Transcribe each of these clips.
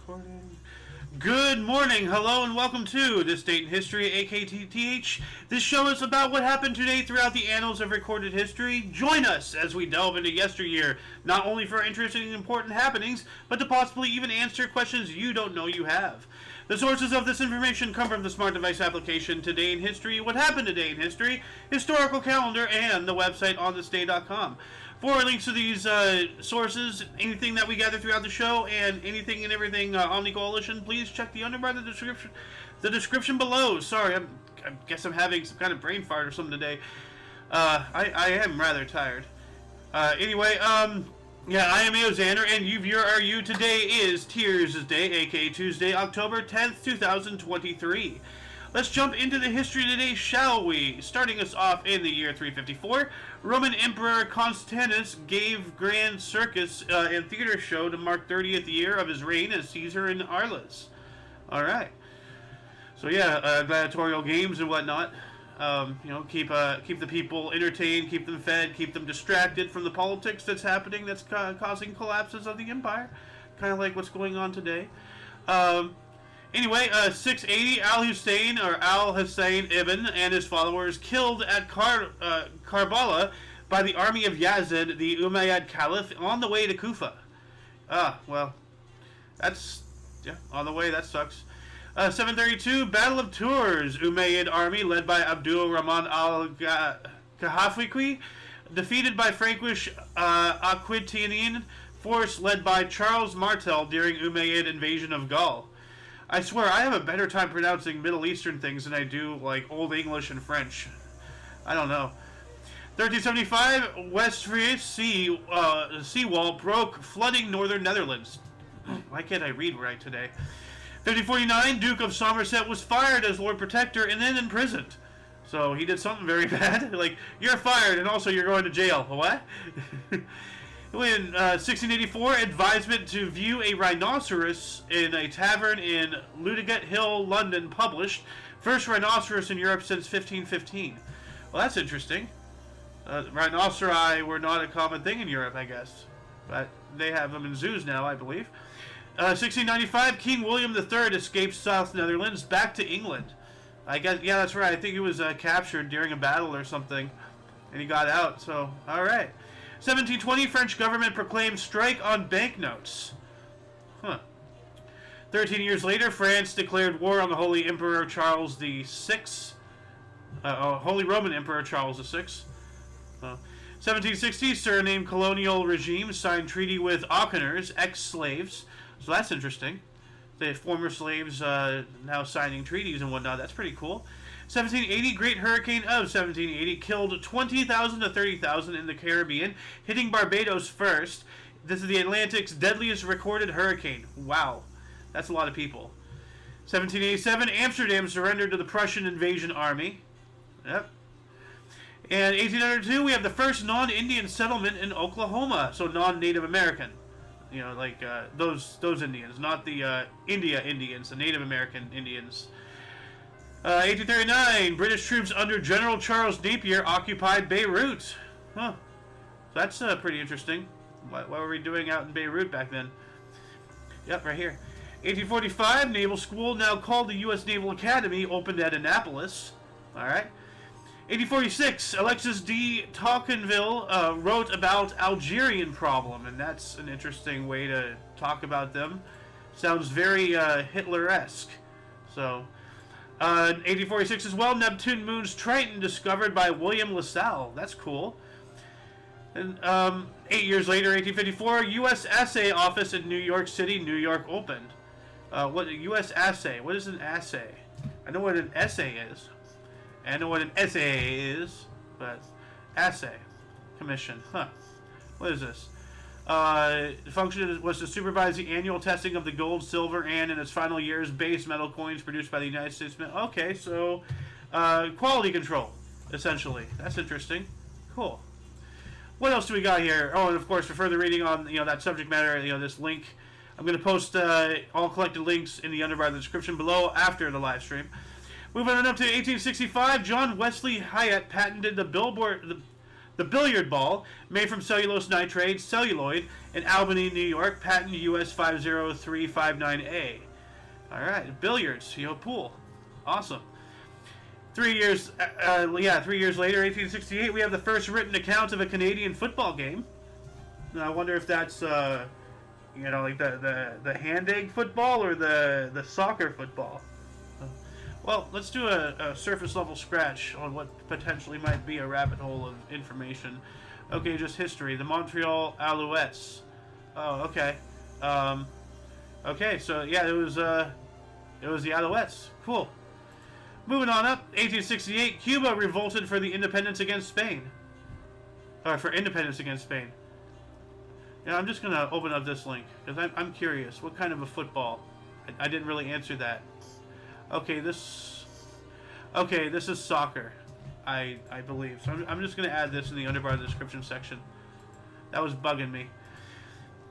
Recording. Good morning, hello, and welcome to This Date in History, aka TDH. This show is about what happened today throughout the annals of recorded history. Join us as we delve into yesteryear, not only for interesting and important happenings, but to possibly even answer questions you don't know you have. The sources of this information come from the Smart Device application, Today in History, What Happened Today in History, Historical Calendar, and the website onthisday.com. For links to these sources, anything that we gather throughout the show, and anything and everything Omni Coalition, please check the underbar of the description below. Sorry, I guess I'm having some kind of brain fart or something today. I am rather tired. Anyway, yeah, I am Xander, and you viewer are you. Today is Tears Day, aka Tuesday, October 10th, 2023. Let's jump into the history today, shall we? Starting us off in the year 354, Roman Emperor Constantius gave grand circus and theater show to mark 30th year of his reign as Caesar in Arles. Alright. So yeah, gladiatorial games and whatnot. You know, keep the people entertained, keep them fed, keep them distracted from the politics that's happening, that's causing collapses of the empire. Kind of like what's going on today. Anyway, 680, Al-Hussein Ibn and his followers killed at Karbala by the army of Yazid, the Umayyad Caliph, on the way to Kufa. Well, that's, yeah, on the way, that sucks. 732, Battle of Tours, Umayyad army led by Abdul Rahman al-Kahafiki, defeated by Frankish Aquitanian force led by Charles Martel during Umayyad invasion of Gaul. I swear, I have a better time pronouncing Middle Eastern things than I do, like, Old English and French. I don't know. 1375, Westfriese seawall broke, flooding northern Netherlands. Why can't I read right today? 1549, Duke of Somerset was fired as Lord Protector and then imprisoned. So he did something very bad. Like, you're fired and also you're going to jail. What? In 1684, advisement to view a rhinoceros in a tavern in Ludgate Hill, London, published. First rhinoceros in Europe since 1515. Well, that's interesting. Rhinoceri were not a common thing in Europe, I guess. But they have them in zoos now, I believe. 1695, King William III escaped South Netherlands back to England. I guess, yeah, that's right. I think he was captured during a battle or something, and he got out. So, all right. 1720, French government proclaimed strike on banknotes. 13 years later, France declared war on the Holy Emperor Charles VI. Holy Roman Emperor Charles VI. 1760, Suriname colonial regime signed treaty with Aucheners, ex-slaves. So that's interesting. The former slaves now signing treaties and whatnot. That's pretty cool. 1780, Great Hurricane of 1780 killed 20,000 to 30,000 in the Caribbean, hitting Barbados first. This is the Atlantic's deadliest recorded hurricane. Wow, that's a lot of people. 1787, Amsterdam surrendered to the Prussian invasion army. Yep. And 1802, we have the first non-Indian settlement in Oklahoma, so non-Native American. You know, like those Indians, not the India Indians, the Native American Indians. 1839, British troops under General Charles Napier occupied Beirut. Huh. That's pretty interesting. What were we doing out in Beirut back then? Yep, right here. 1845, Naval School, now called the U.S. Naval Academy, opened at Annapolis. Alright. 1846, Alexis de Tocqueville wrote about Algerian problem, and that's an interesting way to talk about them. Sounds very Hitler-esque. So... 1846 as well, Neptune moon's Triton discovered by William LaSalle. That's cool. And 8 years later, 1854, U.S. Assay Office in New York City, New York opened. What U.S. Assay? What is an assay? I know what an essay is. I know what an essay is, but assay commission. Huh? What is this? The function was to supervise the annual testing of the gold, silver, and in its final years, base metal coins produced by the United States Mint. Okay, so quality control, essentially. That's interesting. Cool. What else do we got here? Oh, and of course, for further reading on that subject matter, this link, I'm going to post all collected links in the underbar of the description below after the live stream. Moving on up to 1865, John Wesley Hyatt patented the The billiard ball, made from cellulose nitrate, celluloid, in Albany, New York, patent US 50359A. Alright, billiards, pool. Awesome. 3 years, 3 years later, 1868, we have the first written account of a Canadian football game. Now, I wonder if that's, like the hand egg football or the soccer football. Well, let's do a surface level scratch on what potentially might be a rabbit hole of information. Okay, just history. The Montreal Alouettes. Oh, okay. Okay, so yeah, it was the Alouettes. Cool. Moving on up, 1868, Cuba revolted for the independence against Spain. For independence against Spain. Yeah, I'm just gonna open up this link because I'm curious. What kind of a football? I didn't really answer that. Okay, this is soccer, I believe. So I'm just going to add this in the underbar description section. That was bugging me.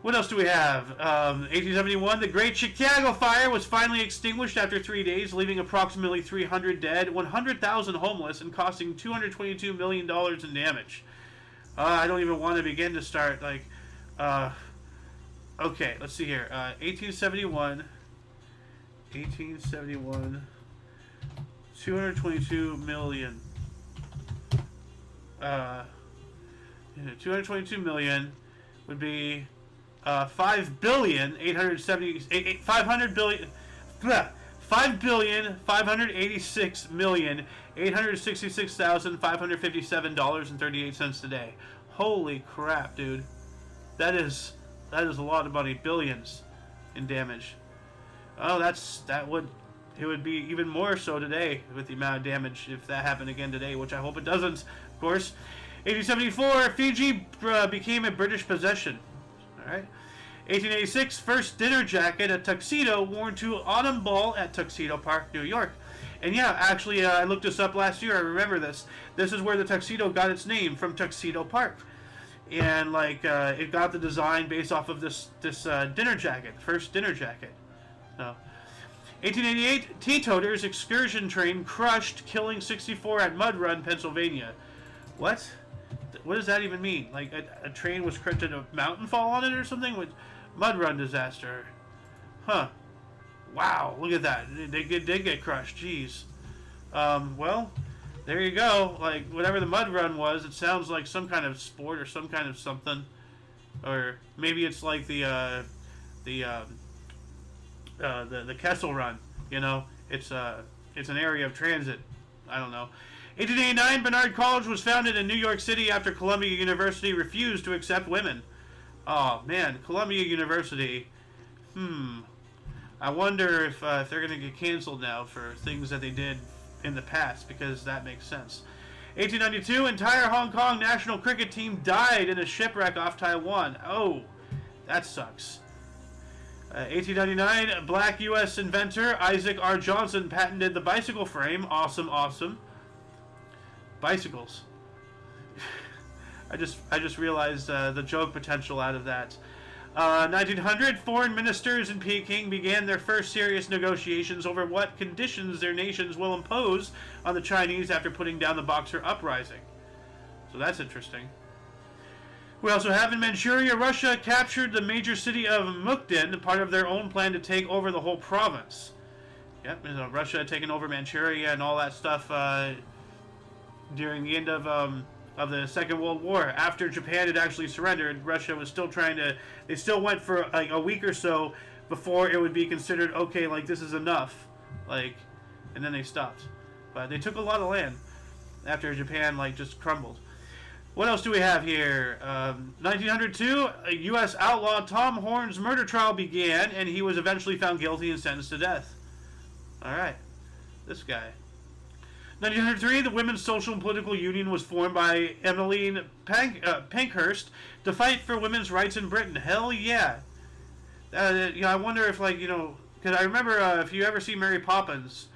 What else do we have? 1871, the Great Chicago Fire was finally extinguished after 3 days, leaving approximately 300 dead, 100,000 homeless, and costing $222 million in damage. I don't even want to begin to start, okay, let's see here. 1871... 222 million. 222 million would be 5 billion 586 million $866,557.38 today. Holy crap, dude. That is a lot of money. Billions in damage. Oh, it would be even more so today with the amount of damage if that happened again today, which I hope it doesn't, of course. 1874, Fiji became a British possession. Alright. 1886, first dinner jacket, a tuxedo worn to autumn ball at Tuxedo Park, New York. And yeah, actually, I looked this up last year. I remember this. This is where the tuxedo got its name, from Tuxedo Park. And, it got the design based off of this dinner jacket, first dinner jacket. So, 1888, teetoters excursion train crushed, killing 64 at Mud Run, Pennsylvania. What? What does that even mean? Like a train was crushed, did a mountain fall on it or something? With Mud Run disaster. Huh. Wow, look at that. They did get crushed. Jeez. Well, there you go. Like, whatever the Mud Run was, it sounds like some kind of sport or some kind of something. Or maybe it's like the Kessel Run, it's an area of transit. I don't know. 1889, Barnard College was founded in New York City after Columbia University refused to accept women. Oh man, Columbia University. I wonder if they're going to get canceled now for things that they did in the past, because that makes sense. 1892, entire Hong Kong national cricket team died in a shipwreck off Taiwan. Oh, that sucks. 1899, black U.S. inventor Isaac R. Johnson patented the bicycle frame. Awesome, awesome. Bicycles. I just realized the joke potential out of that. 1900, foreign ministers in Peking began their first serious negotiations over what conditions their nations will impose on the Chinese after putting down the Boxer Uprising. So that's interesting. We also have in Manchuria, Russia captured the major city of Mukden, part of their own plan to take over the whole province. Yep, Russia had taken over Manchuria and all that stuff during the end of the Second World War. After Japan had actually surrendered, Russia was still they still went for like a week or so before it would be considered, okay, like this is enough. And then they stopped. But they took a lot of land after Japan just crumbled. What else do we have here? 1902, a U.S. outlaw Tom Horn's murder trial began, and he was eventually found guilty and sentenced to death. Alright, this guy. 1903, the Women's Social and Political Union was formed by Emmeline Pankhurst to fight for women's rights in Britain. Hell yeah. I wonder if, because I remember if you ever see Mary Poppins,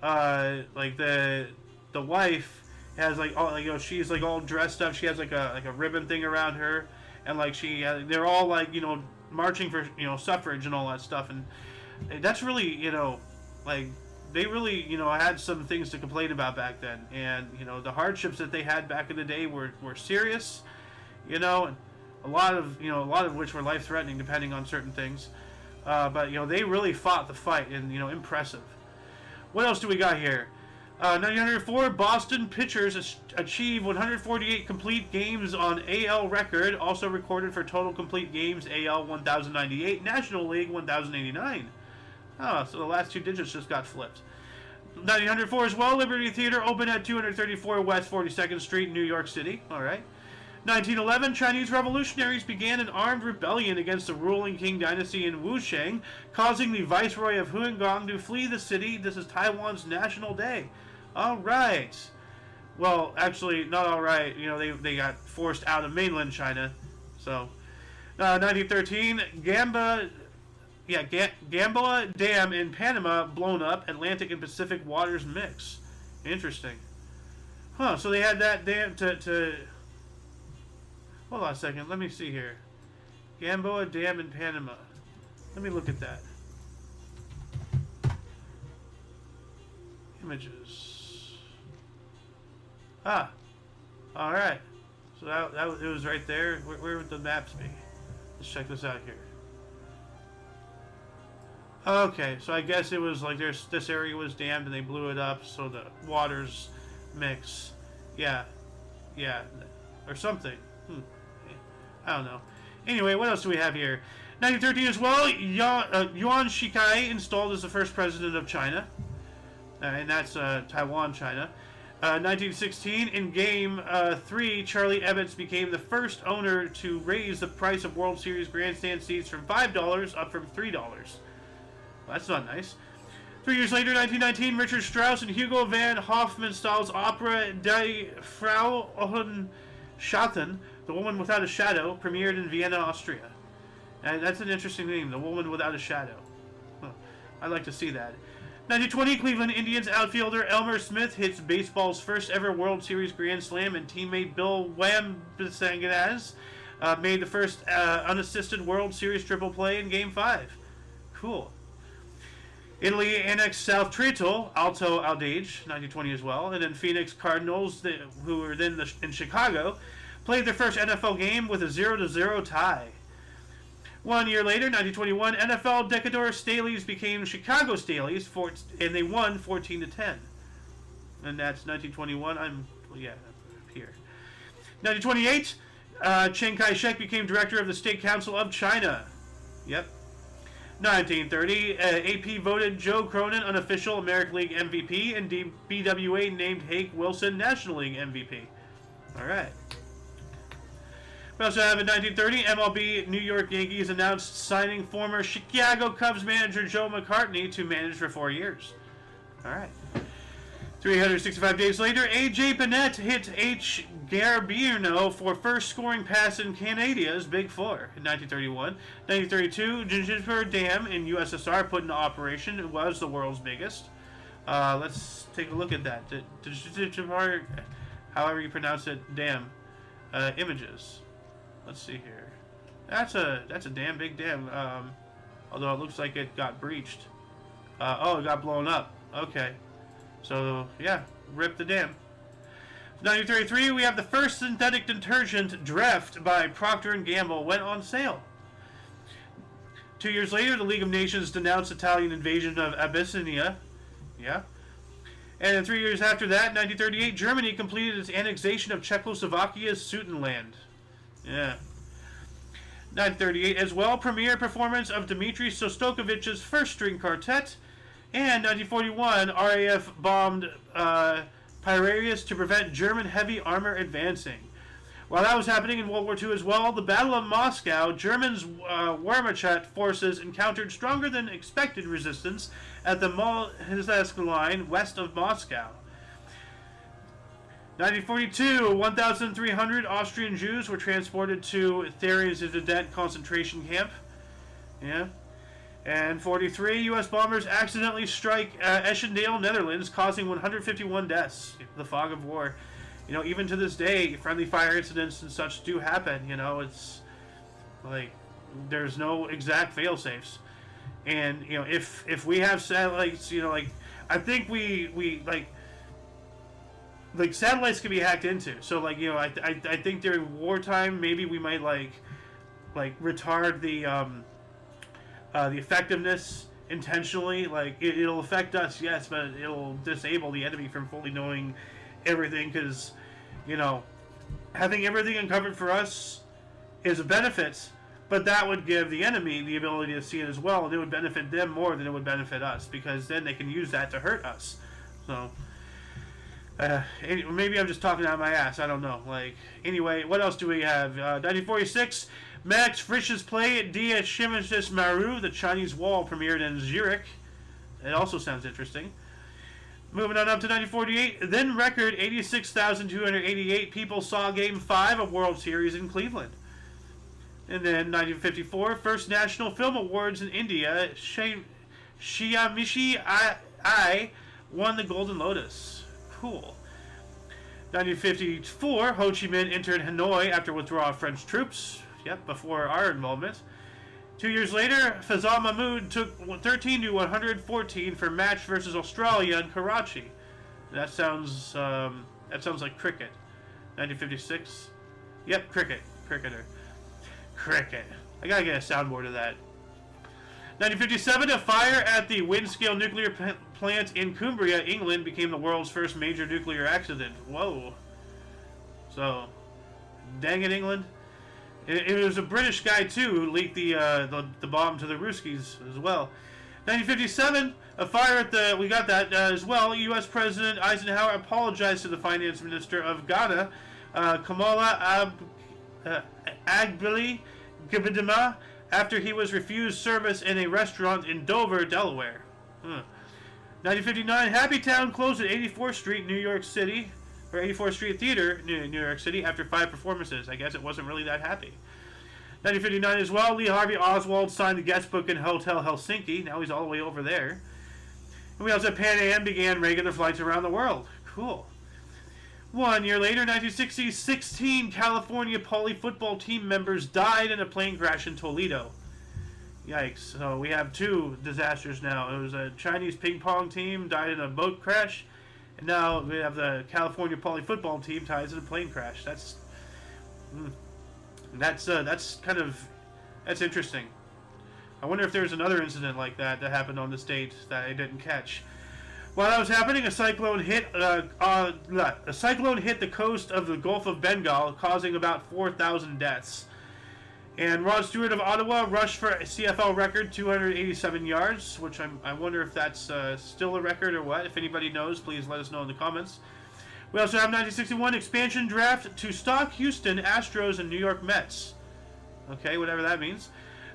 the wife has she's all dressed up. She has a ribbon thing around her, and they're all marching for suffrage and all that stuff, and that's really they really, had some things to complain about back then. And, the hardships that they had back in the day were serious, and a lot of which were life-threatening depending on certain things. But, they really fought the fight, and, impressive. What else do we got here? 1904, Boston pitchers achieve 148 complete games on AL record, also recorded for total complete games, AL 1098, National League 1089. Oh, so the last two digits just got flipped. 1904 as well, Liberty Theater opened at 234 West 42nd Street, New York City. All right. 1911, Chinese revolutionaries began an armed rebellion against the ruling Qing dynasty in Wuchang, causing the viceroy of Huanggang to flee the city. This is Taiwan's National Day. All right. Well, actually, not all right. They got forced out of mainland China. So, 1913, Gamboa Dam in Panama blown up. Atlantic and Pacific waters mix. Interesting. Huh, so they had that dam to hold on a second. Let me see here. Gamboa Dam in Panama. Let me look at that. Images. Ah. Alright. So it was right there. Where would the maps be? Let's check this out here. Okay, so I guess it was like this area was dammed and they blew it up so the waters mix. Yeah. Yeah. Or something. I don't know. Anyway, what else do we have here? 1913 as well, Yuan Shikai installed as the first president of China. And that's Taiwan, China. 1916, in Game 3, Charlie Ebbets became the first owner to raise the price of World Series grandstand seats from $5 up from $3. Well, that's not nice. 3 years later, 1919, Richard Strauss and Hugo van Hofmannsthal's opera Die Frau ohne Schatten, The Woman Without a Shadow, premiered in Vienna, Austria. And that's an interesting name, The Woman Without a Shadow. Huh. I'd like to see that. 1920, Cleveland Indians outfielder Elmer Smith hits baseball's first ever World Series Grand Slam, and teammate Bill Wambsganss made the first unassisted World Series triple play in Game 5. Cool. Italy annexed South Treatle, Alto Adige, 1920 as well, and then Phoenix Cardinals, who were then in Chicago, played their first NFL game with a 0-0 tie. 1 year later, 1921, NFL Decatur Staleys became Chicago Staleys, and they won 14-10. And that's 1921. I'm here. 1928, Chiang Kai-shek became director of the State Council of China. Yep. 1930, AP voted Joe Cronin unofficial American League MVP, and BWA named Hank Wilson National League MVP. All right. We also have in 1930, MLB New York Yankees announced signing former Chicago Cubs manager Joe McCartney to manage for 4 years. All right. 365 days later, A.J. Bennett hit H. Garbiano for first scoring pass in Canada's Big Four in 1931. 1932, Jinjiper Dam in USSR put into operation. It was the world's biggest. Let's take a look at that. Jinjiper, however you pronounce it, dam. Images. Let's see here. That's a damn big dam. Although it looks like it got breached. Oh, it got blown up. Okay. So, yeah, rip the dam. 1933, we have the first synthetic detergent, Dreft, by Procter & Gamble, went on sale. 2 years later, the League of Nations denounced Italian invasion of Abyssinia. Yeah. And then 3 years after that, 1938, Germany completed its annexation of Czechoslovakia's Sudetenland. Yeah. 1938 as well, premiere performance of Dmitri Shostakovich's first string quartet. And 1941, RAF bombed Piraeus to prevent German heavy armor advancing. While that was happening in World War II as well, the Battle of Moscow, Germans' Wehrmacht forces encountered stronger than expected resistance at the Moltke line west of Moscow. 1942, 1,300 Austrian Jews were transported to Theresienstadt concentration camp. Yeah. And 43, U.S. bombers accidentally strike Eschendale, Netherlands, causing 151 deaths. The fog of war. Even to this day, friendly fire incidents and such do happen. It's like there's no exact fail-safes. And, if we have satellites, like I think we like satellites can be hacked into. So like I think during wartime maybe we might like retard the effectiveness intentionally. Like it'll affect us, yes, but it'll disable the enemy from fully knowing everything, because having everything uncovered for us is a benefit, but that would give the enemy the ability to see it as well, and it would benefit them more than it would benefit us, because then they can use that to hurt us. So maybe I'm just talking out of my ass, I don't know. Like, anyway, what else do we have? 1946, Max Frisch's play at Die Chimisches Maru, The Chinese Wall, premiered in Zurich. It also sounds interesting. Moving on up to 1948, then record 86,288 people saw Game 5 of World Series in Cleveland. And then 1954, first National Film Awards in India, Shiyamishi I won the Golden Lotus. Cool. 1954, Ho Chi Minh entered Hanoi after withdrawal of French troops. Yep, before our involvement. 2 years later, Fazal Mahmood took 13 to 114 for match versus Australia in Karachi. That sounds like cricket. 1956. Yep, cricketer. Cricket. I gotta get a soundboard of that. 1957, a fire at the Windscale nuclear plant in Cumbria, England, became the world's first major nuclear accident. Whoa. So, dang it, England. It was a British guy, too, who leaked the bomb to the Ruskies as well. 1957, a fire at the... We got that as well. U.S. President Eisenhower apologized to the finance minister of Ghana, Kamala Agbili Gibidima, after he was refused service in a restaurant in Dover, Delaware. 1959, Happy Town closed at 84th Street, New York City, or 84th Street Theater, New York City, after 5 performances. I guess it wasn't really that happy. 1959 as well, Lee Harvey Oswald signed the guest book in Hotel Helsinki. Now he's all the way over there. And we also have Pan Am began regular flights around the world. Cool. 1 year later, 1960, 16 California Poly football team members died in a plane crash in Toledo. Yikes. So we have 2 disasters now. It was a Chinese ping pong team died in a boat crash, and now we have the California Poly football team dies in a plane crash. That's interesting. I wonder if there's another incident like that happened on this date that I didn't catch. While that was happening, a cyclone hit the coast of the Gulf of Bengal, causing about 4,000 deaths. And Rod Stewart of Ottawa rushed for a CFL record 287 yards, which I wonder if that's still a record or what. If anybody knows, please let us know in the comments. We also have 1961 expansion draft to stock Houston Astros and New York Mets. Okay, whatever that means.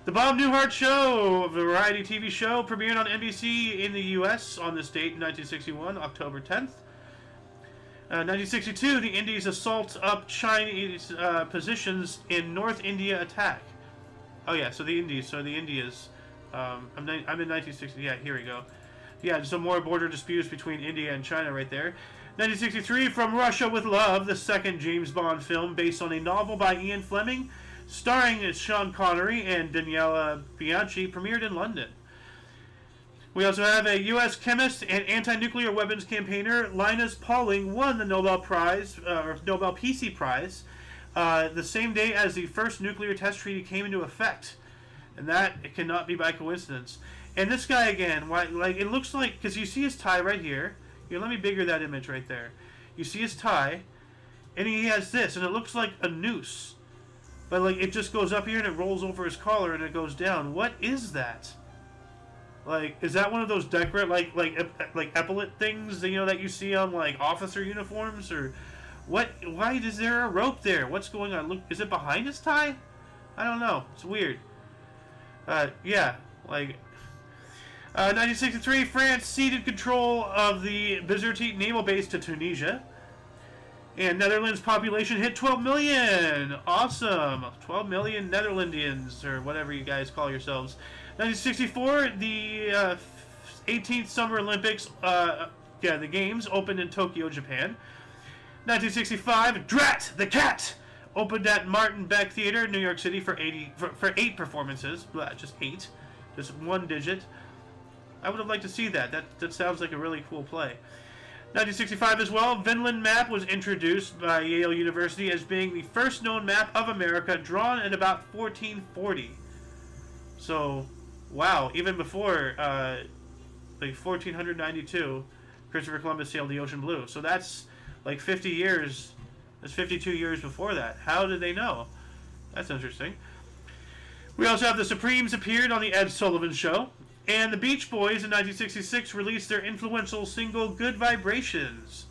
The Bob Newhart Show, a variety TV show, premiered on NBC in the U.S. on this date in 1961, October 10th. 1962, the Indies assault up Chinese positions in North India attack. Oh yeah, so the Indies. I'm in 1960. Yeah, here we go. Yeah, some more border disputes between India and China right there. 1963, From Russia with Love, the second James Bond film based on a novel by Ian Fleming, starring Sean Connery and Daniela Bianchi, premiered in London. We also have a U.S. chemist and anti-nuclear weapons campaigner, Linus Pauling, won the Nobel Prize, or Nobel Peace Prize, the same day as the first nuclear test treaty came into effect. And that it cannot be by coincidence. And this guy again, it looks like, because you see his tie right here. Here, let me bigger that image right there. You see his tie, and he has this, and it looks like a noose. But it just goes up here and it rolls over his collar and it goes down. What is that? Is that one of those decorate like epaulet things that you see on officer uniforms, or what? Why is there a rope there? What's going on? Look, is it behind his tie? I don't know. It's weird. Yeah, 1963, France ceded control of the Bizerte naval base to Tunisia. And Netherlands population hit 12 million. Awesome. 12 million Netherlandians, or whatever you guys call yourselves. 1964, the 18th Summer Olympics, the Games, opened in Tokyo, Japan. 1965, Drat the Cat opened at Martin Beck Theater, New York City for 8 performances. Just 8. Just one digit. I would have liked to see that. That sounds like a really cool play. 1965 as well, Vinland map was introduced by Yale University as being the first known map of America drawn in about 1440. So, wow, even before like 1492, Christopher Columbus sailed the ocean blue. So that's like 50 years. That's 52 years before that. How did they know? That's interesting. We also have the Supremes appeared on the Ed Sullivan Show. And the Beach Boys in 1966 released their influential single Good Vibrations.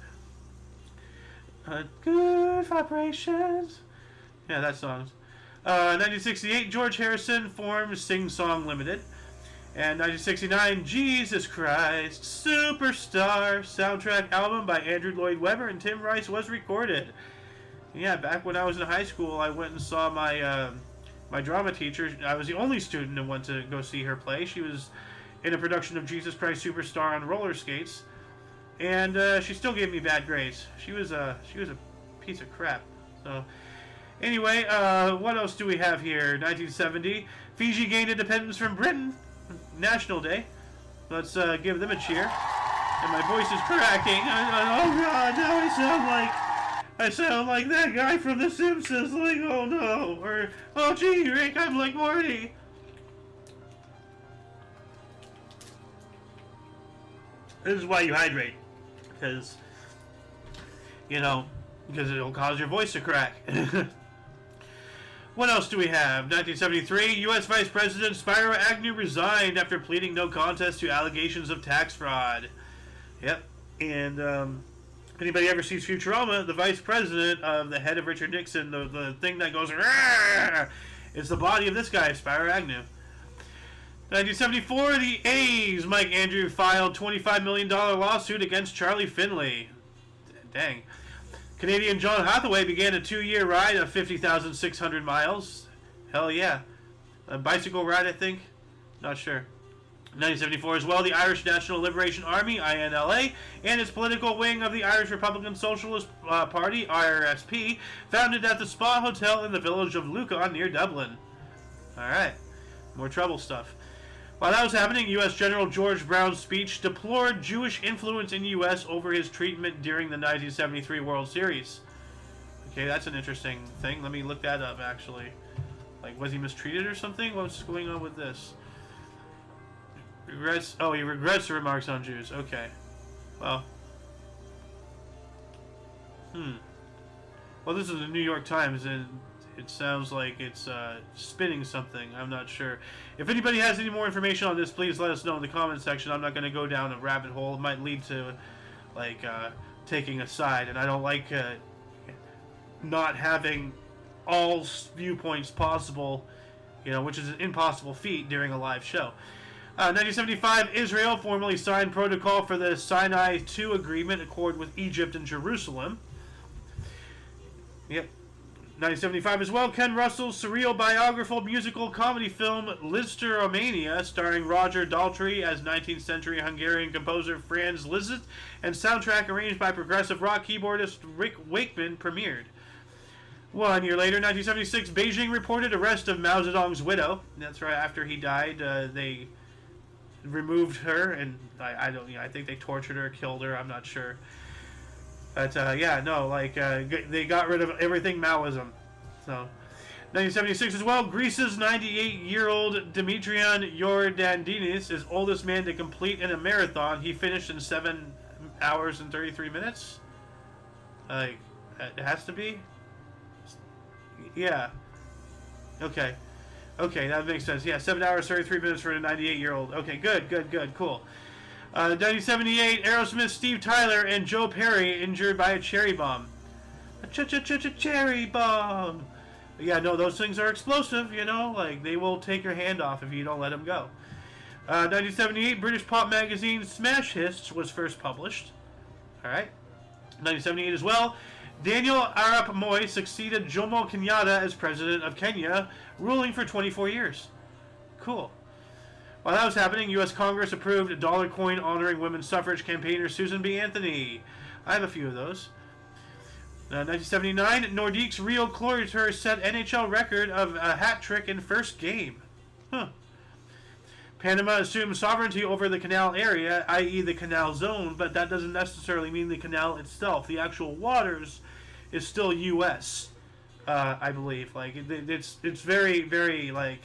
Good Vibrations. Yeah, that song. 1968, George Harrison formed Sing Song Limited. And 1969, Jesus Christ, Superstar soundtrack album by Andrew Lloyd Webber and Tim Rice was recorded. Yeah, back when I was in high school, I went and saw my drama teacher. I was the only student that went to go see her play. She was in a production of Jesus Christ Superstar on roller skates, and she still gave me bad grades. She was a piece of crap. So anyway, what else do we have here? 1970, Fiji gained independence from Britain. National Day. Let's give them a cheer. And my voice is cracking. Oh God! Now I sound like that guy from The Simpsons. Like, oh no, or oh gee, Rick, I'm like Morty. This is why you hydrate, because it'll cause your voice to crack. What else do we have? 1973, U.S. Vice President Spiro Agnew resigned after pleading no contest to allegations of tax fraud. Yep. And if anybody ever sees Futurama, the Vice President of the head of Richard Nixon, the thing that goes, is the body of this guy, Spiro Agnew. 1974, the A's, Mike Andrew, filed $25 million lawsuit against Charlie Finley. Dang. Canadian John Hathaway began a 2-year ride of 50,600 miles. Hell yeah. A bicycle ride, I think. Not sure. 1974 as well, the Irish National Liberation Army, INLA, and its political wing of the Irish Republican Socialist Party, IRSP, founded at the Spa Hotel in the village of Lucan near Dublin. Alright. More trouble stuff. While that was happening, U.S. General George Brown's speech deplored Jewish influence in U.S. over his treatment during the 1973 World Series. Okay, that's an interesting thing. Let me look that up, actually. Like, was he mistreated or something? What's going on with this? Regrets. Oh, he regrets the remarks on Jews. Okay. Well. Well, this is the New York Times, and it sounds like it's spinning something. I'm not sure. If anybody has any more information on this, please let us know in the comment section. I'm not going to go down a rabbit hole. It might lead to, like, taking a side. And I don't like not having all viewpoints possible, which is an impossible feat during a live show. 1975, Israel formally signed protocol for the Sinai II Agreement Accord with Egypt and Jerusalem. Yep. 1975 as well, Ken Russell's surreal biographical musical comedy film Lisztomania, starring Roger Daltrey as 19th century Hungarian composer Franz Liszt, and soundtrack arranged by progressive rock keyboardist Rick Wakeman, premiered. 1 year later, 1976, Beijing reported arrest of Mao Zedong's widow. That's right, after he died, they removed her, and I think they tortured her, killed her, I'm not sure. But, they got rid of everything Maoism. So, 1976 as well, Greece's 98-year-old Dimitrion Yordanidis is oldest man to complete in a marathon. He finished in 7 hours and 33 minutes. Like, it has to be? Yeah. Okay. Okay, that makes sense. Yeah, 7 hours, 33 minutes for a 98-year-old. Okay, good, cool. 1978, Aerosmith Steve Tyler and Joe Perry injured by a cherry bomb. A cherry bomb! Yeah, no, those things are explosive, like, they will take your hand off if you don't let them go. 1978, British pop magazine Smash Hits was first published. Alright. 1978 as well, Daniel Arap Moi succeeded Jomo Kenyatta as president of Kenya, ruling for 24 years. Cool. While that was happening, U.S. Congress approved a dollar coin honoring women's suffrage campaigner Susan B. Anthony. I have a few of those. 1979, Nordique's Rio Cloyter set NHL record of a hat trick in first game. Huh. Panama assumed sovereignty over the canal area, i.e. the canal zone, but that doesn't necessarily mean the canal itself. The actual waters is still U.S., I believe. Like, it's very, very, like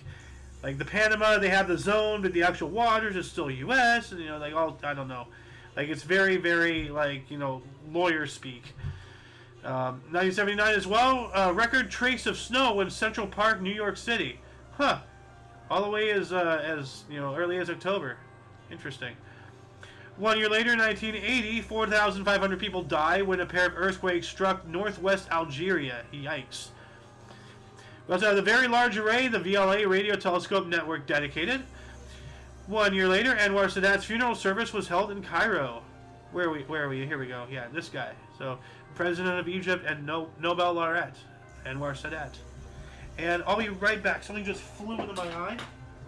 the Panama, they have the zone, but the actual waters is still U.S., and, like, all, I don't know. Like, it's very, very, like, lawyer speak. 1979 as well, record trace of snow in Central Park, New York City. Huh. All the way as early as October. Interesting. 1 year later, 1980, 4,500 people die when a pair of earthquakes struck northwest Algeria. Yikes. We also have the Very Large Array, the VLA radio telescope network dedicated. 1 year later, Anwar Sadat's funeral service was held in Cairo. Where are we? Here we go. Yeah, this guy. So, President of Egypt and Nobel laureate, Anwar Sadat. And I'll be right back. Something just flew into my eye.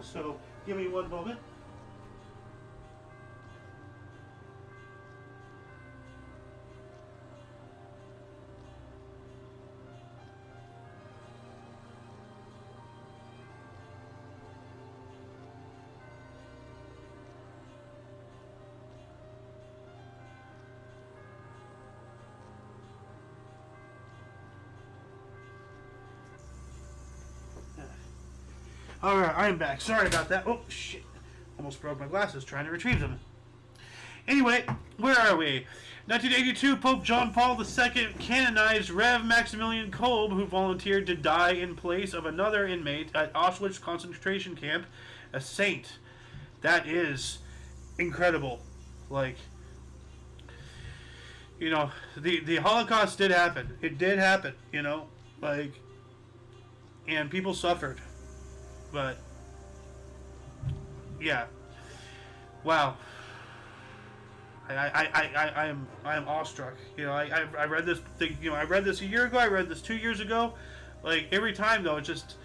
So, give me one moment. Alright, I'm back. Sorry about that. Oh, shit. Almost broke my glasses trying to retrieve them. Anyway, where are we? 1982, Pope John Paul II canonized Rev. Maximilian Kolbe, who volunteered to die in place of another inmate at Auschwitz concentration camp, a saint. That is incredible. Like, the Holocaust did happen. It did happen, like, and people suffered. But yeah, wow. I am awestruck. I read this thing. I read this a year ago. I read this 2 years ago. Like, every time though, it's just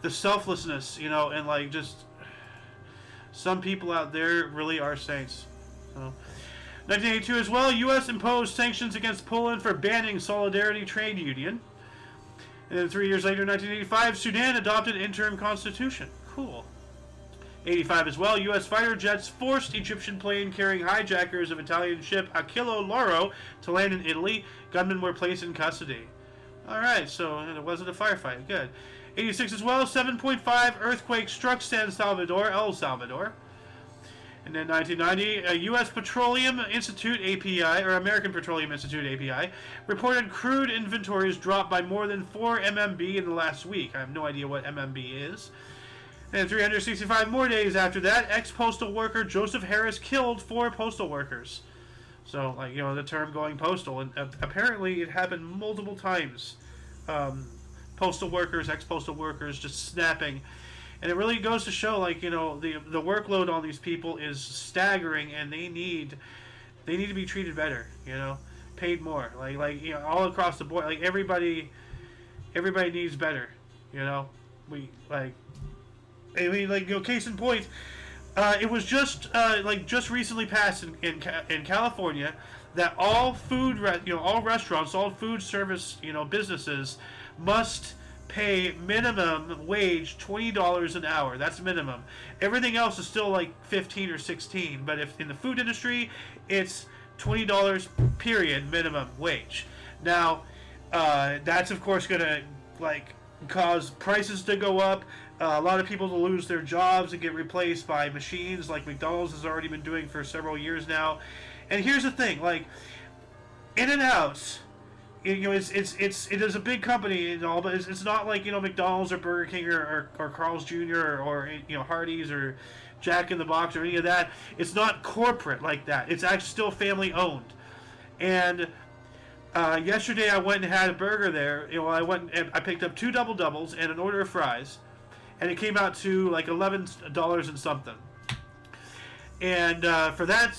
the selflessness. And like, just some people out there really are saints. So, 1982 as well. U.S. imposed sanctions against Poland for banning Solidarity Trade Union. And then 3 years later, 1985, Sudan adopted interim constitution. Cool. 85 as well, U.S. fighter jets forced Egyptian plane carrying hijackers of Italian ship Aquilo Loro to land in Italy. Gunmen were placed in custody. Alright, so it wasn't a firefight. Good. 86 as well, 7.5 earthquake struck San Salvador, El Salvador. And then 1990, a U.S. Petroleum Institute API, or American Petroleum Institute API, reported crude inventories dropped by more than 4 MMB in the last week. I have no idea what MMB is. And 365 more days after that, ex-postal worker Joseph Harris killed 4 postal workers. So, like, the term going postal. And apparently it happened multiple times. Postal workers, ex-postal workers just snapping. And it really goes to show, like, the workload on these people is staggering, and they need to be treated better, paid more, like all across the board. Like, everybody needs better, we case in point, it was just recently passed in California that all all restaurants, all food service businesses must pay minimum wage $20 an hour. That's minimum. Everything else is still like 15 or 16. But if in the food industry, it's $20 period minimum wage. Now, that's of course going to cause prices to go up. A lot of people to lose their jobs and get replaced by machines like McDonald's has already been doing for several years now. And here's the thing, like, In-N-Out, it is a big company and all, but it's not like McDonald's or Burger King or Carl's Jr. or Hardee's or Jack in the Box or any of that. It's not corporate like that. It's actually still family owned. And yesterday I went and had a burger there. I went and I picked up 2 double doubles and an order of fries, and it came out to like $11 and something. And for that,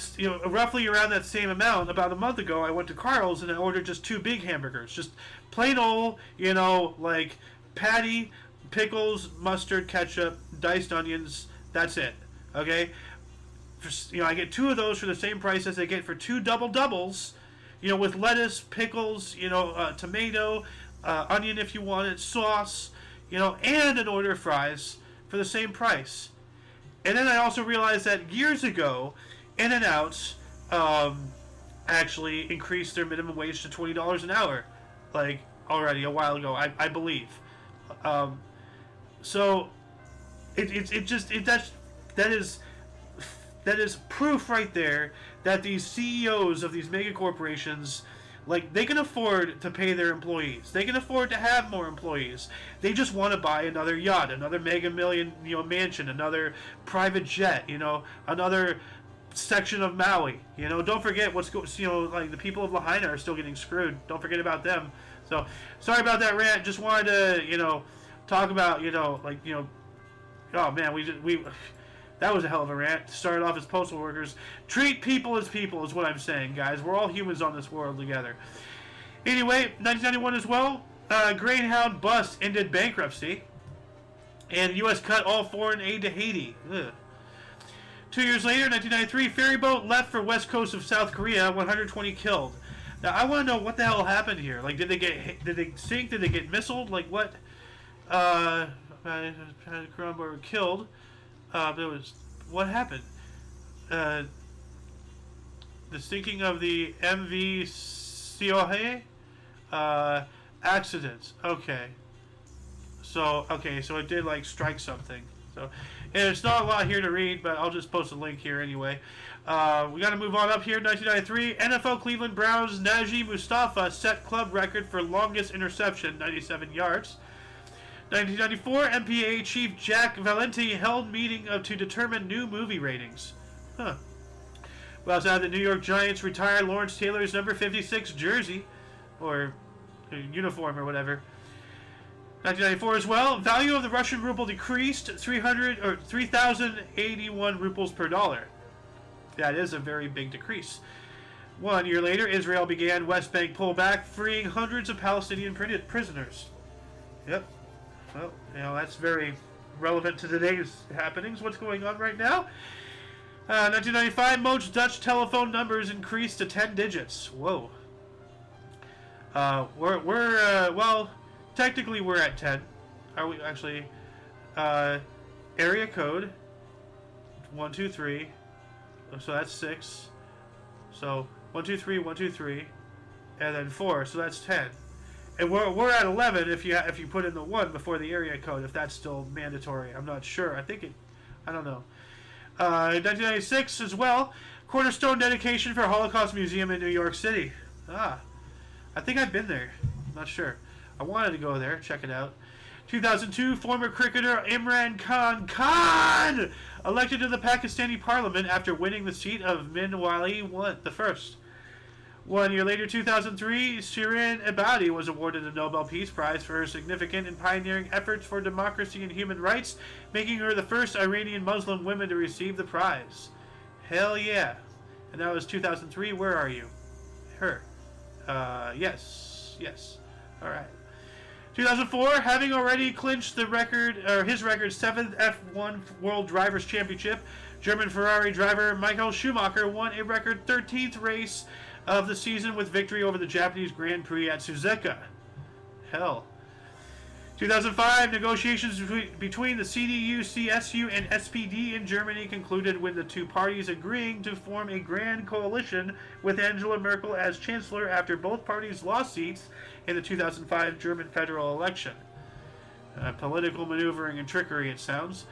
roughly around that same amount, about a month ago, I went to Carl's and I ordered just 2 big hamburgers. Just plain old, like patty, pickles, mustard, ketchup, diced onions. That's it. Okay? I get 2 of those for the same price as I get for 2 double doubles, with lettuce, pickles, tomato, onion if you want it, sauce, and an order of fries for the same price. And then I also realized that years ago, In-N-Outs actually increased their minimum wage to $20 an hour, like already a while ago, I believe. So that is proof right there that these CEOs of these mega corporations, like, they can afford to pay their employees. They can afford to have more employees. They just want to buy another yacht, another mega million, mansion, another private jet, another section of Maui. Don't forget like the people of Lahaina are still getting screwed. Don't forget about them. So, sorry about that rant. Just wanted to, talk about, oh man, we that was a hell of a rant. Started off as postal workers. Treat people as people is what I'm saying, guys. We're all humans on this world together. Anyway, 1991 as well. Greyhound bus ended bankruptcy. And the U.S. cut all foreign aid to Haiti. Ugh. 2 years later, 1993, ferry boat left for west coast of South Korea, 120 killed. Now, I want to know what the hell happened here. Like, did they sink? Did they get missiled? Like, what? Were killed. What happened? The sinking of the MV Siohe accidents. Okay. So it did like strike something. So, and it's not a lot here to read, but I'll just post a link here anyway. We got to move on up here. 1993, NFL Cleveland Browns Najee Mustafa set club record for longest interception, 97 yards. 1994, MPAA Chief Jack Valenti held meeting to determine new movie ratings. Huh. We also have the New York Giants retire Lawrence Taylor's number 56 jersey, or uniform or whatever. 1994 as well. Value of the Russian ruble decreased 3,081 rubles per dollar. That is a very big decrease. 1 year later, Israel began West Bank pullback, freeing hundreds of Palestinian prisoners. Yep. Well, that's very relevant to today's happenings. What's going on right now? 1995, most Dutch telephone numbers increased to 10 digits. Whoa. Well, technically we're at 10. Are we actually? Area code 123. So that's 6. So 123, 123, and then 4. So that's 10. And we're at 11 if you put in the 1 before the area code, if that's still mandatory. I'm not sure. I don't know. 1996 as well. Cornerstone dedication for Holocaust Museum in New York City. I think I've been there. I'm not sure. I wanted to go there, check it out. 2002, former cricketer Imran Khan elected to the Pakistani parliament after winning the seat of Min Wali the first. 1 year later, 2003, Shirin Ebadi was awarded the Nobel Peace Prize for her significant and pioneering efforts for democracy and human rights, making her the first Iranian Muslim woman to receive the prize. Hell yeah. And that was 2003. Where are you? Her. Yes. Alright. 2004, having already clinched the record, or his record, 7th F1 World Drivers' Championship, German Ferrari driver Michael Schumacher won a record 13th race of the season with victory over the Japanese Grand Prix at Suzuka. Hell. 2005, negotiations between the CDU, CSU, and SPD in Germany concluded with the two parties agreeing to form a grand coalition with Angela Merkel as chancellor after both parties lost seats in the 2005 German federal election. Political maneuvering and trickery, it sounds.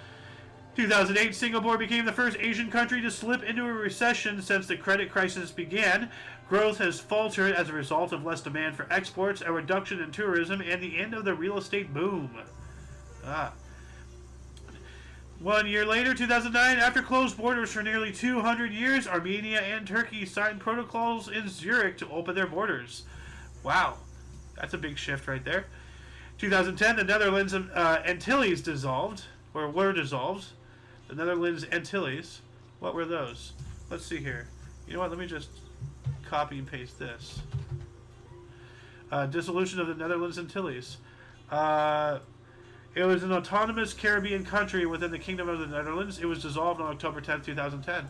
2008, Singapore became the first Asian country to slip into a recession since the credit crisis began. Growth has faltered as a result of less demand for exports, a reduction in tourism, and the end of the real estate boom. 1 year later, 2009, after closed borders for nearly 200 years, Armenia and Turkey signed protocols in Zurich to open their borders. Wow, that's a big shift right there. 2010, the Netherlands Antilles dissolved, or were dissolved. The Netherlands Antilles. What were those? Let's see here. You know what? Let me just copy and paste this. Dissolution of the Netherlands Antilles. It was an autonomous Caribbean country within the Kingdom of the Netherlands. It was dissolved on October 10th, 2010.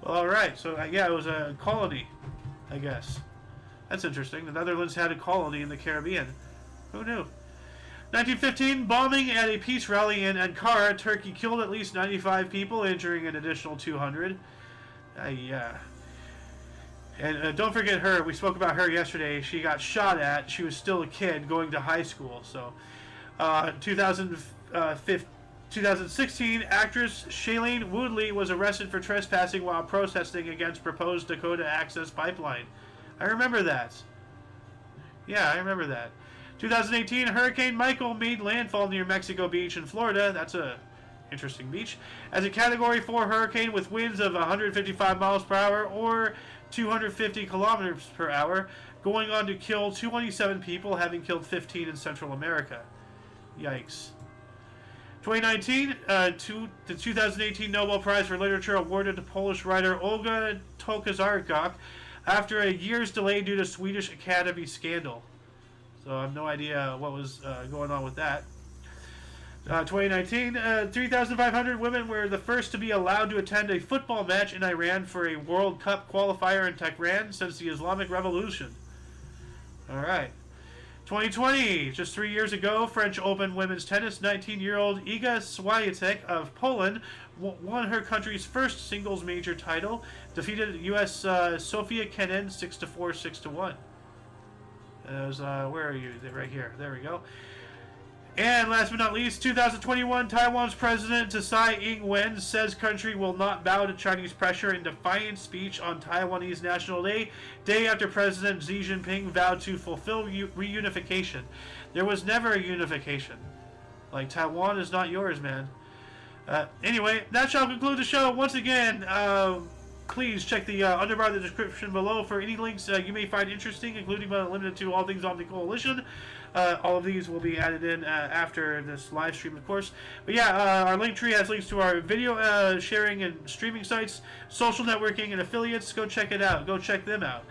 Well, alright. So, yeah, it was a colony, I guess. That's interesting. The Netherlands had a colony in the Caribbean. Who knew? 1915, bombing at a peace rally in Ankara, Turkey killed at least 95 people, injuring an additional 200. Yeah. And don't forget her. We spoke about her yesterday. She got shot at. She was still a kid going to high school. So, 2016, actress Shailene Woodley was arrested for trespassing while protesting against proposed Dakota Access Pipeline. I remember that. Yeah, I remember that. 2018, Hurricane Michael made landfall near Mexico Beach in Florida. That's a interesting beach. As a Category 4 hurricane with winds of 155 miles per hour or 250 kilometers per hour, going on to kill 227 people, having killed 15 in Central America. Yikes. 2019, the 2018 Nobel Prize for Literature awarded to Polish writer Olga Tokarczuk after a year's delay due to Swedish Academy scandal. So I have no idea what was going on with that. 2019, 3,500 women were the first to be allowed to attend a football match in Iran for a World Cup qualifier in Tehran since the Islamic Revolution. All right. 2020, just 3 years ago, French Open women's tennis 19-year-old Iga Swiatek of Poland won her country's first singles major title, defeated U.S. Sofia Kenin 6-4, 6-1. Where are you? Right here. There we go. And last but not least, 2021, Taiwan's President Tsai Ing-wen says country will not bow to Chinese pressure in defiant speech on Taiwanese National Day, day after President Xi Jinping vowed to fulfill reunification. There was never a unification. Like, Taiwan is not yours, man. Anyway, that shall conclude the show. Once again, please check the underbar of the description below for any links you may find interesting, including but not limited to all things Omni Coalition. All of these will be added in after this live stream, of course. But yeah, our link tree has links to our video sharing and streaming sites, social networking, and affiliates. Go check it out. Go check them out.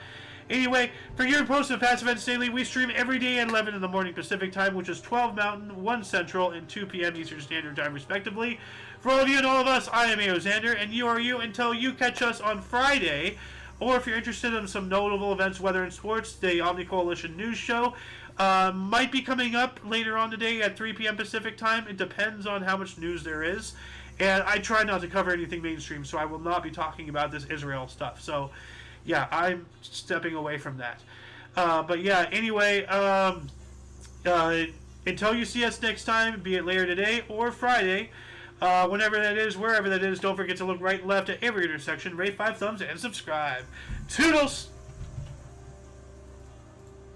Anyway, for your post of Past Events Daily, we stream every day at 11 in the morning Pacific Time, which is 12 Mountain, 1 Central, and 2 p.m. Eastern Standard Time, respectively. For all of you and all of us, I am A.O. Xander, and you are you until you catch us on Friday. Or if you're interested in some notable events, weather and sports, the Omni Coalition News Show might be coming up later on today at 3 p.m. Pacific Time. It depends on how much news there is. And I try not to cover anything mainstream, so I will not be talking about this Israel stuff. So, yeah, I'm stepping away from that. But yeah, anyway, until you see us next time, be it later today or Friday, whenever that is, wherever that is, don't forget to look right and left at every intersection, rate 5 thumbs, and subscribe. Toodles!